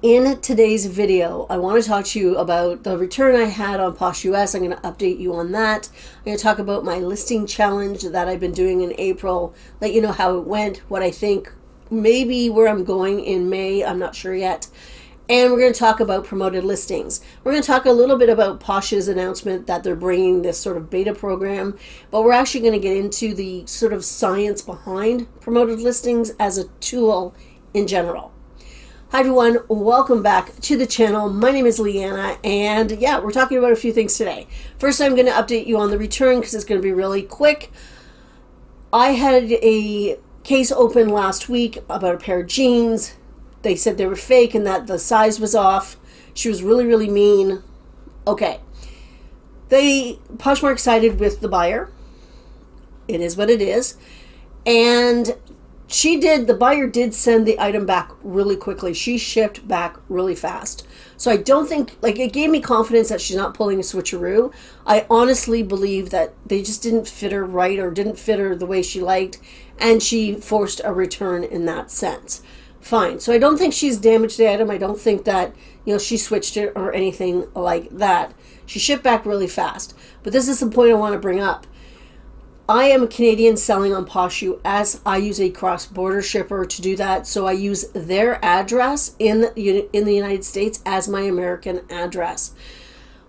In today's video, I want to talk to you about the return I had on POSH I'm going to update you on that. I'm going to talk about my listing challenge that I've been doing in April, let you know how it went, what I think, maybe where I'm going in May, I'm not sure yet. And we're going to talk about promoted listings. We're going to talk a little bit about Posh's announcement that they're bringing this sort of beta program, but we're actually going to get into the sort of science behind promoted listings as a tool in general. Hi everyone, welcome back to the channel. My name is Leanna, and yeah, we're talking about a few things today. First, I'm going to update you on the return because it's going to be really quick. I had a case open last week about a pair of jeans. They said they were fake and that the size was off. She was really, really mean. Okay. Poshmark sided with the buyer. It is what it is. And the buyer did send the item back really quickly. She shipped back really fast. So I don't think, it gave me confidence that she's not pulling a switcheroo. I honestly believe that they just didn't fit her right or didn't fit her the way she liked, and she forced a return in that sense. Fine. So I don't think she's damaged the item. I don't think that, she switched it or anything like that. She shipped back really fast. But this is the point I want to bring up. I am a Canadian selling on POSH as I use a cross-border shipper to do that. So I use their address in the United States as my American address.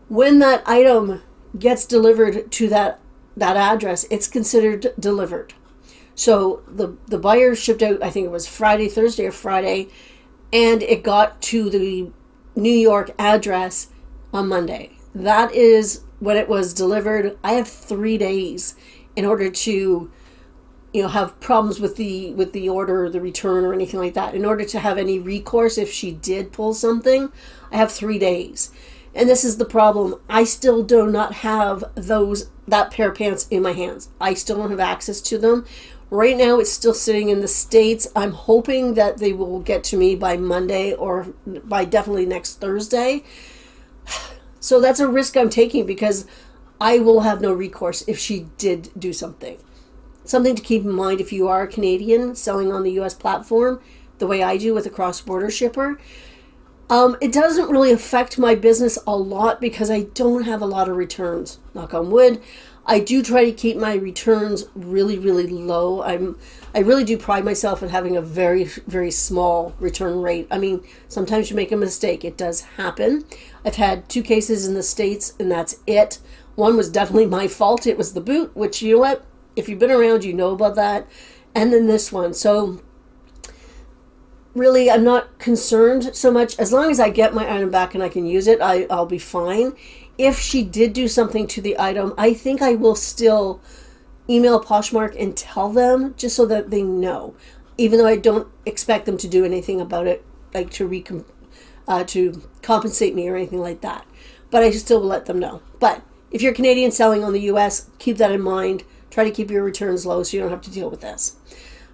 When that item gets delivered to that address, it's considered delivered. So the buyer shipped out, I think it was Thursday or Friday, and it got to the New York address on Monday. That is when it was delivered. I have 3 days in order to, have problems with the order, the return, or anything like that. In order to have any recourse if she did pull something, I have 3 days. And this is the problem. I still do not have that pair of pants in my hands. I still don't have access to them. Right now, it's still sitting in the States. I'm hoping that they will get to me by Monday or by definitely next Thursday. So that's a risk I'm taking because I will have no recourse if she did do something. Something to keep in mind if you are a Canadian selling on the US platform, the way I do with a cross-border shipper. It doesn't really affect my business a lot because I don't have a lot of returns, knock on wood. I do try to keep my returns really, really low. I really do pride myself in having a very, very small return rate. I mean, sometimes you make a mistake. It does happen. I've had 2 cases in the States, and that's it. One was definitely my fault. It was the boot, which, you know what? If you've been around, you know about that. And then this one. So really, I'm not concerned so much. As long as I get my item back and I can use it, I'll be fine. If she did do something to the item, I think I will still email Poshmark and tell them just so that they know, even though I don't expect them to do anything about it, like to compensate me or anything like that. But I still will let them know. But if you're Canadian selling on the US, keep that in mind. Try to keep your returns low so you don't have to deal with this.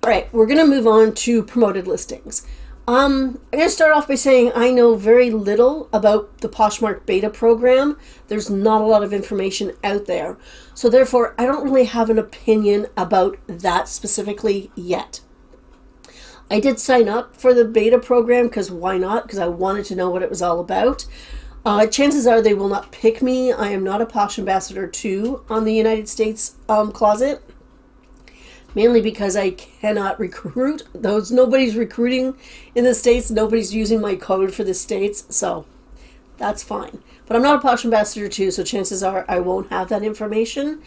All right, we're going to move on to promoted listings. I'm going to start off by saying I know very little about the Poshmark beta program. There's not a lot of information out there. So therefore, I don't really have an opinion about that specifically yet. I did sign up for the beta program because why not? Because I wanted to know what it was all about. Chances are they will not pick me. I am not a Posh Ambassador 2 on the United States closet. Mainly because I cannot recruit. Nobody's recruiting in the States. Nobody's using my code for the States. So that's fine. But I'm not a Posh Ambassador 2, so chances are I won't have that information.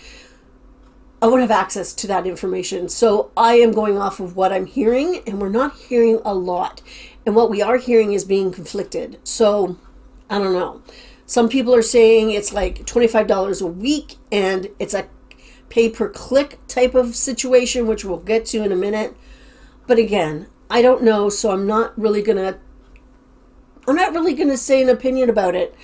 I won't have access to that information. So I am going off of what I'm hearing, and we're not hearing a lot. And what we are hearing is being conflicted. So I don't know. Some people are saying it's like $25 a week, and it's a pay-per-click type of situation, which we'll get to in a minute. But again, I don't know, so I'm not really gonna say an opinion about it.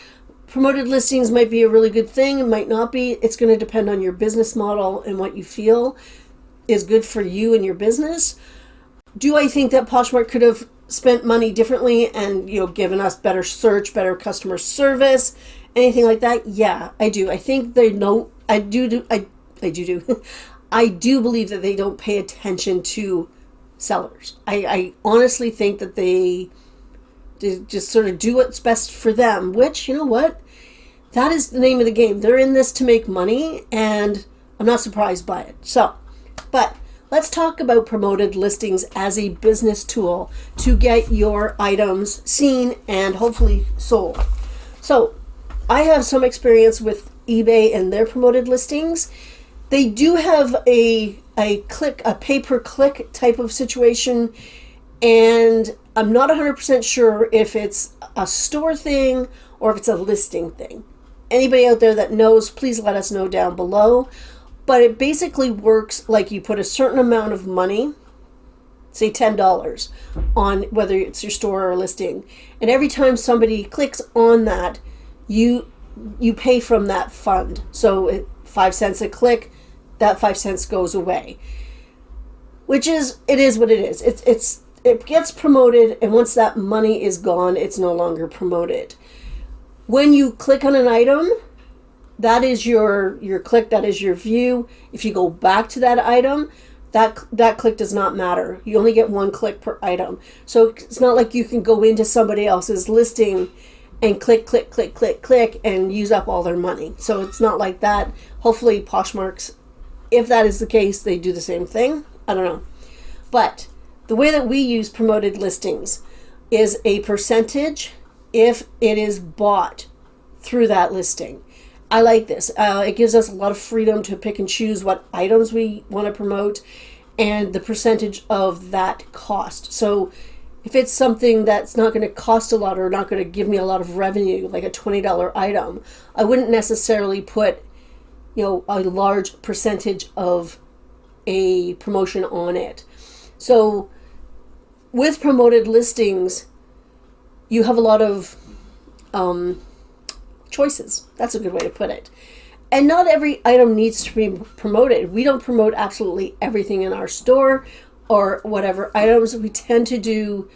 Promoted listings might be a really good thing, it might not be. It's going to depend on your business model and what you feel is good for you and your business. Do I think that Poshmark could have spent money differently and given us better search, better customer service, anything like that? Yeah, I do. I think they know. I do. I do believe that they don't pay attention to sellers. I honestly think that they They just sort of do what's best for them, which, you know what? That is the name of the game. They're in this to make money, and I'm not surprised by it. So, but let's talk about promoted listings as a business tool to get your items seen and hopefully sold. So, I have some experience with eBay and their promoted listings. They do have a pay-per-click type of situation, and I'm not 100% sure if it's a store thing or if it's a listing thing. Anybody out there that knows, please let us know down below. But it basically works like you put a certain amount of money, say $10, on whether it's your store or a listing. And every time somebody clicks on that, you pay from that fund. So 5 cents a click, that 5 cents goes away. Which is, it is what it is. It gets promoted, and once that money is gone, it's no longer promoted. When you click on an item, that is your click, that is your view. If you go back to that item, that click does not matter. You only get 1 click per item. So it's not like you can go into somebody else's listing and click, click, click, click, click, and use up all their money. So it's not like that. Hopefully Poshmark's, if that is the case, they do the same thing. I don't know. But the way that we use promoted listings is a percentage if it is bought through that listing. I like this. It gives us a lot of freedom to pick and choose what items we want to promote and the percentage of that cost. So if it's something that's not going to cost a lot or not going to give me a lot of revenue, like a $20 item, I wouldn't necessarily put, a large percentage of a promotion on it. So with promoted listings, you have a lot of choices. That's a good way to put it. And not every item needs to be promoted. We don't promote absolutely everything in our store or whatever items. We tend to do,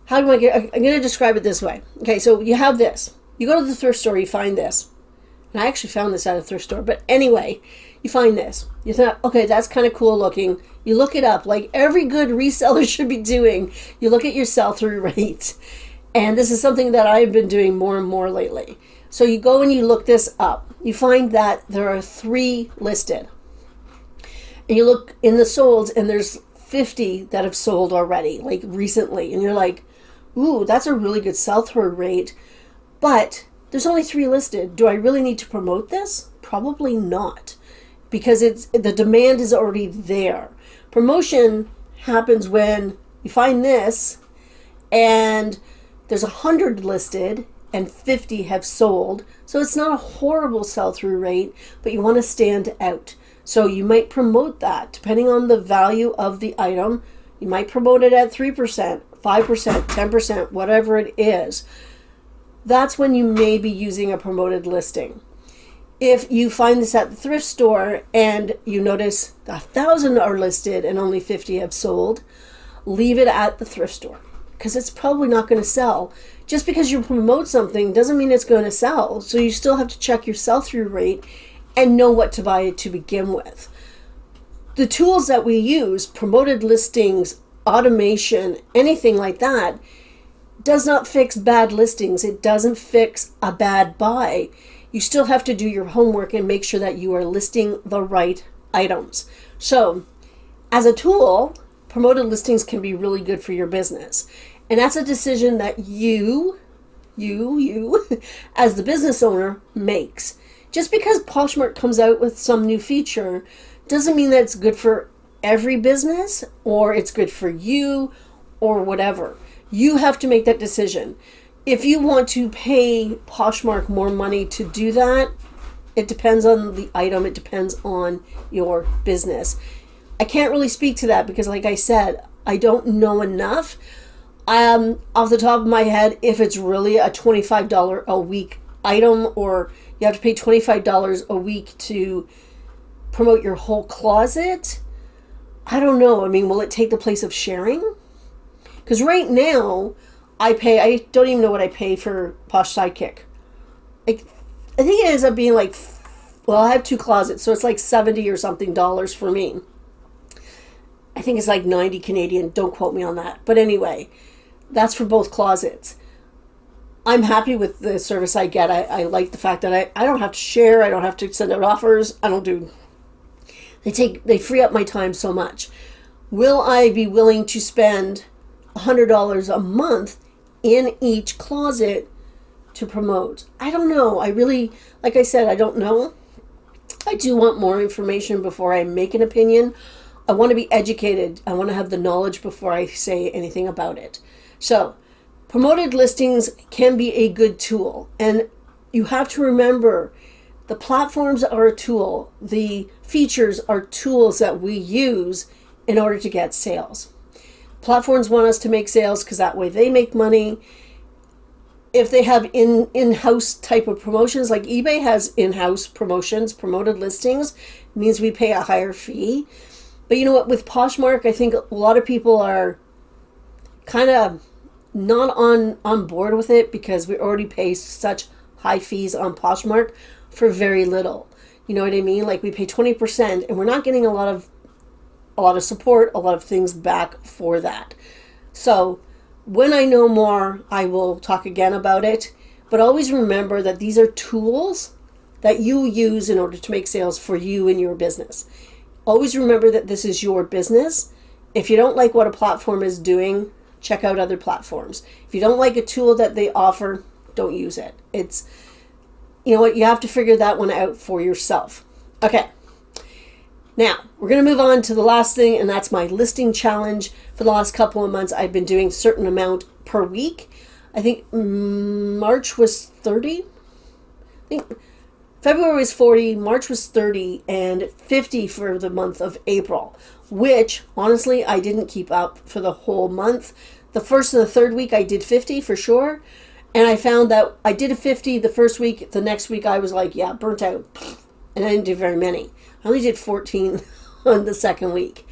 I'm going to describe it this way. Okay, so you have this. You go to the thrift store, you find this. And I actually found this at a thrift store. But anyway, you find this. You thought, okay, that's kind of cool looking. You look it up like every good reseller should be doing. You look at your sell-through rate. And this is something that I've been doing more and more lately. So you go and you look this up. You find that there are 3 listed. And you look in the solds and there's 50 that have sold already, like recently. And you're like, ooh, that's a really good sell-through rate. But there's only 3 listed. Do I really need to promote this? Probably not. Because the demand is already there. Promotion happens when you find this and there's 100 listed and 50 have sold. So it's not a horrible sell-through rate, but you want to stand out. So you might promote that depending on the value of the item. You might promote it at 3%, 5%, 10%, whatever it is. That's when you may be using a promoted listing. If you find this at the thrift store and you notice 1,000 are listed and only 50 have sold, leave it at the thrift store because it's probably not going to sell. Just because you promote something doesn't mean it's going to sell. So you still have to check your sell-through rate and know what to buy to begin with. The tools that we use, promoted listings, automation, anything like that, does not fix bad listings. It doesn't fix a bad buy. You still have to do your homework and make sure that you are listing the right items. So, as a tool, promoted listings can be really good for your business. And that's a decision that you, as the business owner, makes. Just because Poshmark comes out with some new feature doesn't mean that it's good for every business or it's good for you or whatever. You have to make that decision. If you want to pay Poshmark more money to do that, it depends on the item. It depends on your business. I can't really speak to that because, like I said, I don't know enough. Off the top of my head, if it's really a $25 a week item or you have to pay $25 a week to promote your whole closet, I don't know. I mean, will it take the place of sharing? Because right now, I don't even know what I pay for Posh Sidekick. I think it ends up being like, well, I have 2 closets, so it's like $70 or something for me. I think it's like 90 Canadian. Don't quote me on that. But anyway, that's for both closets. I'm happy with the service I get. I like the fact that I don't have to share. I don't have to send out offers. They free up my time so much. Will I be willing to spend $100 a month in each closet to promote? I don't know. Like I said, I don't know. I do want more information before I make an opinion. I want to be educated. I want to have the knowledge before I say anything about it. So, promoted listings can be a good tool. And you have to remember, the platforms are a tool. The features are tools that we use in order to get sales. Platforms want us to make sales because that way they make money. If they have in-house type of promotions, like eBay has in-house promotions, promoted listings, means we pay a higher fee. But you know what, with Poshmark, I think a lot of people are kind of not on board with it because we already pay such high fees on Poshmark for very little. You know what I mean? Like we pay 20% and we're not getting a lot of support, a lot of things back for that. So when I know more, I will talk again about it. But always remember that these are tools that you use in order to make sales for you and your business. Always remember that this is your business. If you don't like what a platform is doing, check out other platforms. If you don't like a tool that they offer, don't use it. You know what, you have to figure that one out for yourself. Okay. Now, we're going to move on to the last thing, and that's my listing challenge. For the last couple of months, I've been doing a certain amount per week. I think March was 30. I think February was 40, March was 30, and 50 for the month of April, which, honestly, I didn't keep up for the whole month. The first and the third week, I did 50 for sure, and I found that I did a 50 the first week. The next week, I was like, yeah, burnt out, and I didn't do very many. I only did 14 on the second week.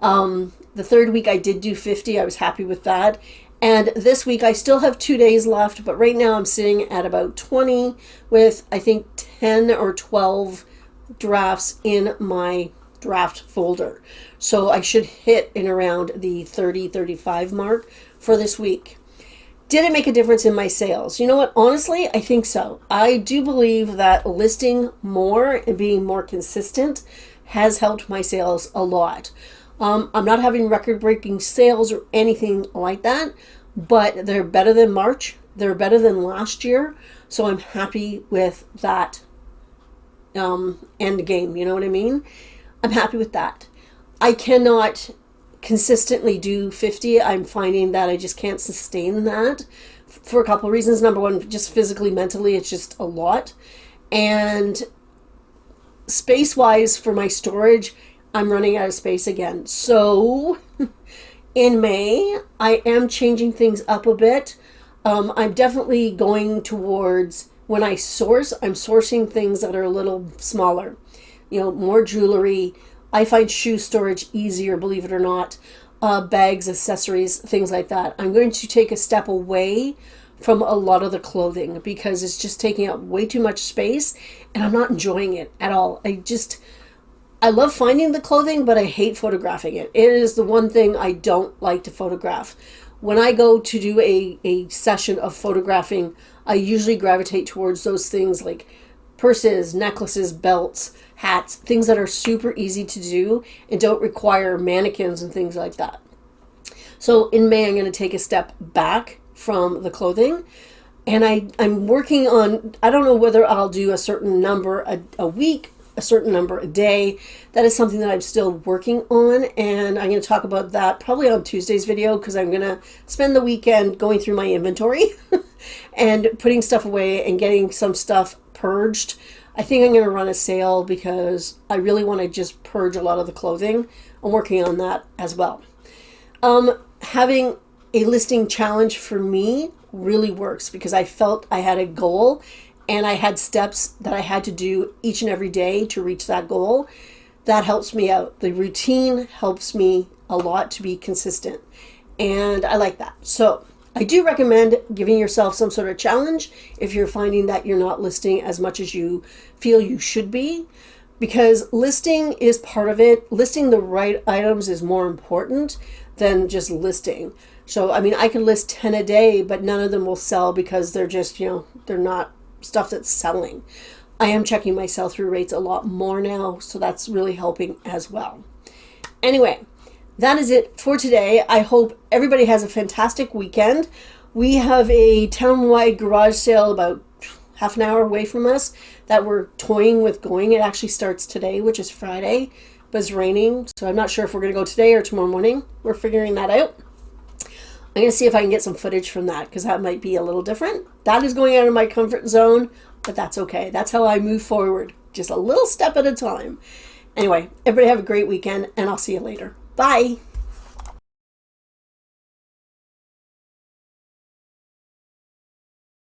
The third week I did do 50. I was happy with that. And this week I still have 2 days left, but right now I'm sitting at about 20 with I think 10 or 12 drafts in my draft folder. So I should hit in around the 30, 35 mark for this week. Did it make a difference in my sales? You know what? Honestly, I think so. I do believe that listing more and being more consistent has helped my sales a lot. I'm not having record-breaking sales or anything like that, but they're better than March. They're better than last year. So I'm happy with that end game. You know what I mean? I'm happy with that. I cannot consistently do 50. I'm finding that I just can't sustain that for a couple of reasons. Number one, just physically, mentally, it's just a lot. And space-wise for my storage, I'm running out of space again. So in May, I am changing things up a bit. I'm definitely going towards, when I source, I'm sourcing things that are a little smaller. You know, more jewelry. I find shoe storage easier, believe it or not. Bags, accessories, things like that. I'm going to take a step away from a lot of the clothing because it's just taking up way too much space and I'm not enjoying it at all. I love finding the clothing, but I hate photographing it. It is the one thing I don't like to photograph. When I go to do a session of photographing, I usually gravitate towards those things like purses, necklaces, belts, hats, things that are super easy to do and don't require mannequins and things like that. So in May, I'm going to take a step back from the clothing. And I'm working on, I don't know whether I'll do a certain number a week, a certain number a day. That is something that I'm still working on. And I'm going to talk about that probably on Tuesday's video because I'm going to spend the weekend going through my inventory and putting stuff away and getting some stuff purged. I think I'm going to run a sale because I really want to just purge a lot of the clothing. I'm working on that as well. Having a listing challenge for me really works because I felt I had a goal and I had steps that I had to do each and every day to reach that goal. That helps me out. The routine helps me a lot to be consistent. And I like that. So I do recommend giving yourself some sort of challenge if you're finding that you're not listing as much as you feel you should be, because listing is part of it. Listing the right items is more important than just listing. So, I mean, I can list 10 a day, but none of them will sell because they're just, they're not stuff that's selling. I am checking my sell-through rates a lot more now, so that's really helping as well. Anyway, that is it for today. I hope everybody has a fantastic weekend. We have a town-wide garage sale about half an hour away from us that we're toying with going. It actually starts today, which is Friday, but it's raining, so I'm not sure if we're going to go today or tomorrow morning. We're figuring that out. I'm going to see if I can get some footage from that, because that might be a little different. That is going out of my comfort zone, but that's okay. That's how I move forward, just a little step at a time. Anyway, everybody have a great weekend, and I'll see you later. Bye.